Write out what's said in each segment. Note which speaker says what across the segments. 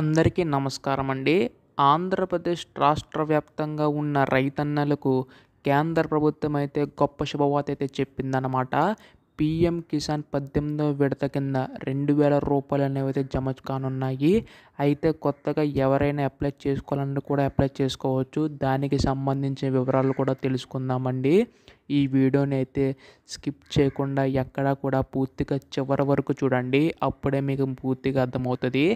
Speaker 1: అందరికీ నమస్కారం అండి. ఆంధ్రప్రదేశ్ రాష్ట్ర వ్యాప్తంగా ఉన్న రైతన్నలకు కేంద్ర ప్రభుత్వం అయితే గొప్ప శుభవార్త అయితే చెప్పిందనమాట. పీఎం కిసాన్ 18వ విడత కింద 2000 రూపాయలు అనేవి అయితే జమ కానున్నాయి. అయితే కొత్తగా ఎవరైనా అప్లై చేసుకోవాలన్నా కూడా అప్లై చేసుకోవచ్చు. దానికి సంబంధించిన వివరాలు కూడా తెలుసుకుందామండి. ఈ వీడియోని అయితే స్కిప్ చేయకుండా ఎక్కడా కూడా పూర్తిగా చివరి వరకు చూడండి. అప్పుడే మీకు పూర్తిగా అర్థమవుతుంది.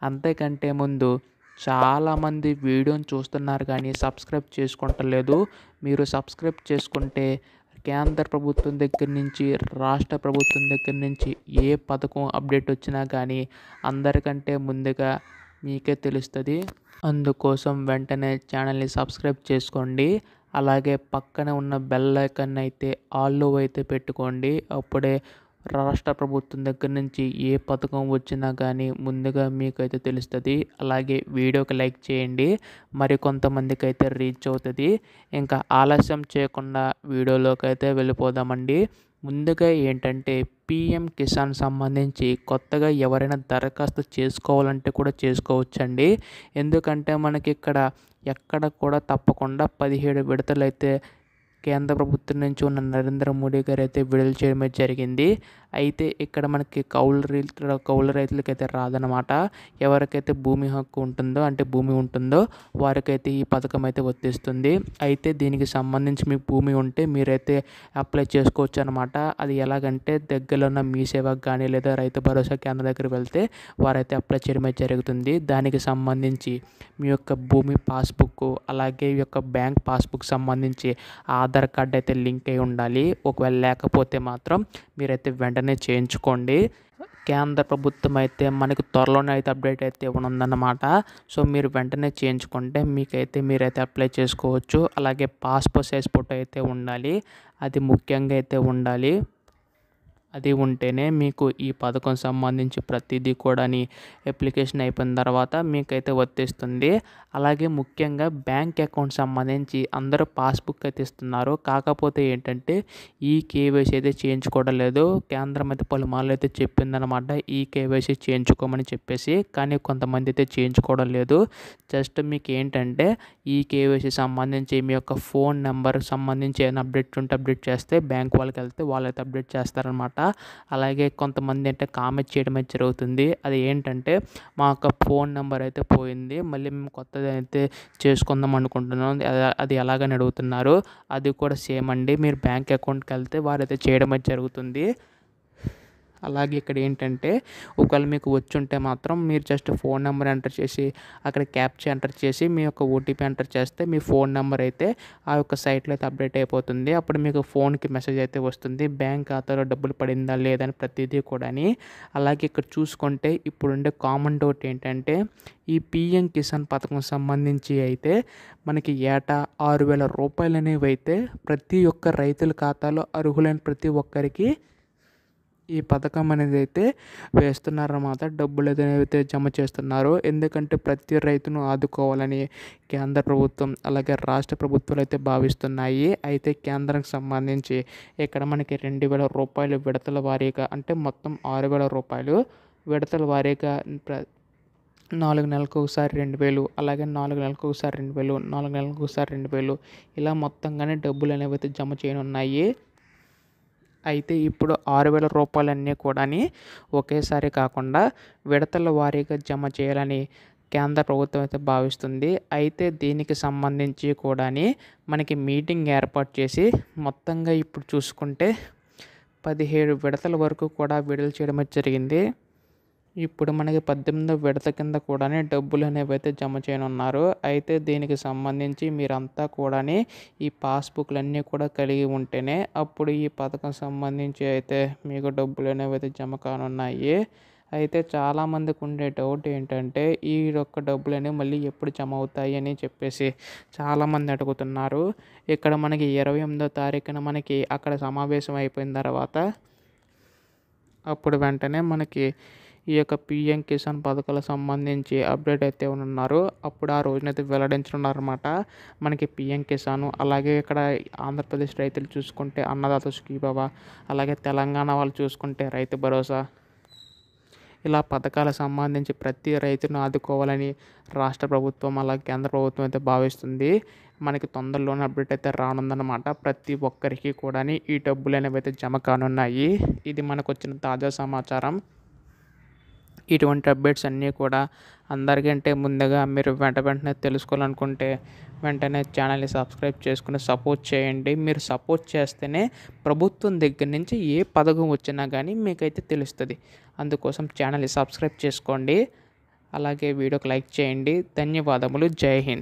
Speaker 1: అంతకంటే ముందు చాలామంది వీడియోని చూస్తున్నారు కానీ సబ్స్క్రైబ్ చేసుకుంటలేదు. మీరు సబ్స్క్రైబ్ చేసుకుంటే కేంద్ర ప్రభుత్వం దగ్గర నుంచి రాష్ట్ర ప్రభుత్వం దగ్గర నుంచి ఏ పథకం అప్డేట్ వచ్చినా కానీ అందరికంటే ముందుగా మీకే తెలుస్తుంది. అందుకోసం వెంటనే ఛానల్ని సబ్స్క్రైబ్ చేసుకోండి. అలాగే పక్కన ఉన్న బెల్ ఐకాన్ అయితే ఆల్లో అయితే పెట్టుకోండి. అప్పుడే రాష్ట్ర ప్రభుత్వం దగ్గర నుంచి ఏ పథకం వచ్చినా కానీ ముందుగా మీకైతే తెలుస్తుంది. అలాగే వీడియోకి లైక్ చేయండి, మరి కొంతమందికి అయితే రీచ్ అవుతుంది. ఇంకా ఆలస్యం చేయకుండా వీడియోలోకి అయితే వెళ్ళిపోదామండి. ముందుగా ఏంటంటే పీఎం కిసాన్ సంబంధించి కొత్తగా ఎవరైనా దరఖాస్తు చేసుకోవాలంటే కూడా చేసుకోవచ్చండి. ఎందుకంటే మనకి ఇక్కడ ఎక్కడ కూడా తప్పకుండా 17 విడతలు అయితే కేంద్ర ప్రభుత్వం నుంచి ఉన్న నరేంద్ర మోడీ గారు అయితే విడుదల చేయడమే జరిగింది. అయితే ఇక్కడ మనకి కౌలు రైతులకైతే రాదనమాట. ఎవరికైతే భూమి హక్కు ఉంటుందో అంటే భూమి ఉంటుందో వారికైతే ఈ పథకం అయితే వర్తిస్తుంది. అయితే దీనికి సంబంధించి మీకు భూమి ఉంటే మీరైతే అప్లై చేసుకోవచ్చు అనమాట. అది ఎలాగంటే దగ్గరలో ఉన్న మీ సేవకు కానీ లేదా రైతు భరోసా కేంద్రం దగ్గరికి వెళ్తే వారైతే అప్లై చేయడమే జరుగుతుంది. దానికి సంబంధించి మీ యొక్క భూమి పాస్బుక్ అలాగే ఈ యొక్క బ్యాంక్ పాస్బుక్ సంబంధించి ఆధార్ కార్డ్ అయితే లింక్ అయి ఉండాలి. ఒకవేళ లేకపోతే మాత్రం మీరైతే వెంటనే చేయించుకోండి. కేంద్ర ప్రభుత్వం అయితే మనకి త్వరలోనే అయితే అప్డేట్ అయితే ఇవ్వనుందన్నమాట. సో మీరు వెంటనే చేయించుకుంటే మీరైతే అప్లై చేసుకోవచ్చు. అలాగే పాస్పోర్ట్ సైజ్ ఫోటో అయితే ఉండాలి. అది ముఖ్యంగా అయితే ఉండాలి. అది ఉంటేనే మీకు ఈ పథకం సంబంధించి ప్రతిదీ కూడా అప్లికేషన్ అయిపోయిన తర్వాత మీకైతే వర్తిస్తుంది. అలాగే ముఖ్యంగా బ్యాంక్ అకౌంట్ సంబంధించి అందరూ పాస్బుక్ అయితే ఇస్తున్నారు. కాకపోతే ఏంటంటే ఈ కేవైసీ అయితే చేయించుకోవడం లేదు. కేంద్రం అయితే పలుమార్లు అయితే చెప్పిందనమాట ఈ కేవైసీ చేయించుకోమని చెప్పేసి. కానీ కొంతమంది అయితే చేయించుకోవడం లేదు. జస్ట్ మీకు ఏంటంటే ఈ కేవైసీ సంబంధించి మీ యొక్క ఫోన్ నెంబర్ సంబంధించి ఏమైనా అప్డేట్ ఉంటే అప్డేట్ చేస్తే బ్యాంక్ వాళ్ళకి వెళ్తే వాళ్ళైతే అప్డేట్ చేస్తారనమాట. అలాగే కొంతమంది అంటే కామెంట్ చేయడం అయితే జరుగుతుంది. అది ఏంటంటే మా యొక్క ఫోన్ నెంబర్ అయితే పోయింది, మళ్ళీ మేము కొత్తది అయితే చేసుకుందాం అనుకుంటున్నాం, అది ఎలాగని అడుగుతున్నారు. అది కూడా సేమ్ అండి. మీరు బ్యాంక్ అకౌంట్కి వెళ్తే వారైతే చేయడం అయితే జరుగుతుంది. అలాగే ఇక్కడ ఏంటంటే ఒకవేళ మీకు వచ్చి ఉంటే మాత్రం మీరు జస్ట్ ఫోన్ నెంబర్ ఎంటర్ చేసి అక్కడ క్యాప్చా ఎంటర్ చేసి మీ యొక్క ఓటీపీ ఎంటర్ చేస్తే మీ ఫోన్ నెంబర్ అయితే ఆ యొక్క సైట్లో అయితే అప్డేట్ అయిపోతుంది. అప్పుడు మీకు ఫోన్కి మెసేజ్ అయితే వస్తుంది బ్యాంక్ ఖాతాలో డబ్బులు పడిందా లేదని ప్రతిదీ కూడా. అలాగే ఇక్కడ చూసుకుంటే ఇప్పుడుండే కామన్ డౌట్ ఏంటంటే ఈ పీఎం కిసాన్ పథకం సంబంధించి అయితే మనకి ఏటా 6000 రూపాయలు అనేవి అయితే ప్రతి ఒక్క రైతుల ఖాతాలో అర్హులైన ప్రతి ఒక్కరికి ఈ పథకం అనేది అయితే వేస్తున్నారన్నమాట. డబ్బులు అయితే జమ చేస్తున్నారు. ఎందుకంటే ప్రతి రైతును ఆదుకోవాలని కేంద్ర ప్రభుత్వం అలాగే రాష్ట్ర ప్రభుత్వాలు అయితే భావిస్తున్నాయి. అయితే కేంద్రానికి సంబంధించి ఇక్కడ మనకి 2000 రూపాయలు విడతల వారీగా అంటే మొత్తం 6000 రూపాయలు విడతల వారీగా 4 నెలలకు ఒకసారి 2000, అలాగే 4 నెలలకు ఒకసారి 2000, 4 నెలలకు ఒకసారి 2000 ఇలా మొత్తంగానే డబ్బులు అనేవి అయితే జమ చేయనున్నాయి. అయితే ఇప్పుడు 6000 రూపాయలన్నీ కూడా ఒకేసారి కాకుండా విడతల వారీగా జమ చేయాలని కేంద్ర ప్రభుత్వం అయితే భావిస్తుంది. అయితే దీనికి సంబంధించి కూడా మనకి మీటింగ్ ఏర్పాటు చేసి మొత్తంగా ఇప్పుడు చూసుకుంటే 17 విడతల వరకు కూడా విడుదల చేయడం జరిగింది. ఇప్పుడు మనకి 18వ విడత కింద కూడా డబ్బులు అనేవి అయితే జమ చేయనున్నారు. అయితే దీనికి సంబంధించి మీరంతా కూడా ఈ పాస్బుక్లన్నీ కూడా కలిగి ఉంటేనే అప్పుడు ఈ పథకం సంబంధించి అయితే మీకు డబ్బులు అనేవి అయితే జమ కానున్నాయి. అయితే చాలామందికి ఉండే డౌట్ ఏంటంటే ఈ యొక్క డబ్బులు అనేవి మళ్ళీ ఎప్పుడు జమ అవుతాయి అని చెప్పేసి చాలామంది అడుగుతున్నారు. ఇక్కడ మనకి 28వ తారీఖున మనకి అక్కడ సమావేశం అయిపోయిన తర్వాత అప్పుడు వెంటనే మనకి ఈ యొక్క పీఎం కిసాన్ పథకాలకు సంబంధించి అప్డేట్ అయితే ఉన్నారు. అప్పుడు ఆ రోజునైతే వెల్లడించనున్నారన్నమాట. మనకి పీఎం కిసాన్ అలాగే ఇక్కడ ఆంధ్రప్రదేశ్ రైతులు చూసుకుంటే అన్నదాత సుఖీభవ, అలాగే తెలంగాణ వాళ్ళు చూసుకుంటే రైతు భరోసా ఇలా పథకాలకు సంబంధించి ప్రతి రైతును ఆదుకోవాలని రాష్ట్ర ప్రభుత్వం అలాగే కేంద్ర ప్రభుత్వం అయితే భావిస్తుంది. మనకి తొందరలోనే అప్డేట్ అయితే రానుందన్నమాట. ప్రతి ఒక్కరికి కూడా ఈ డబ్బులు అనేవి అయితే జమ కానున్నాయి. ఇది మనకు వచ్చిన తాజా సమాచారం. ఇటువంటి అప్డేట్స్ అన్నీ కూడా అందరికంటే ముందుగా మీరు వెంటనే తెలుసుకోవాలనుకుంటే వెంటనే ఛానల్ని సబ్స్క్రైబ్ చేసుకుని సపోర్ట్ చేయండి. మీరు సపోర్ట్ చేస్తేనే ప్రభుత్వం దగ్గర నుంచి ఏ పథకం వచ్చినా కానీ మీకైతే తెలుస్తుంది. అందుకోసం ఛానల్ని సబ్స్క్రైబ్ చేసుకోండి. అలాగే వీడియోకి లైక్ చేయండి. ధన్యవాదములు. జై హింద్.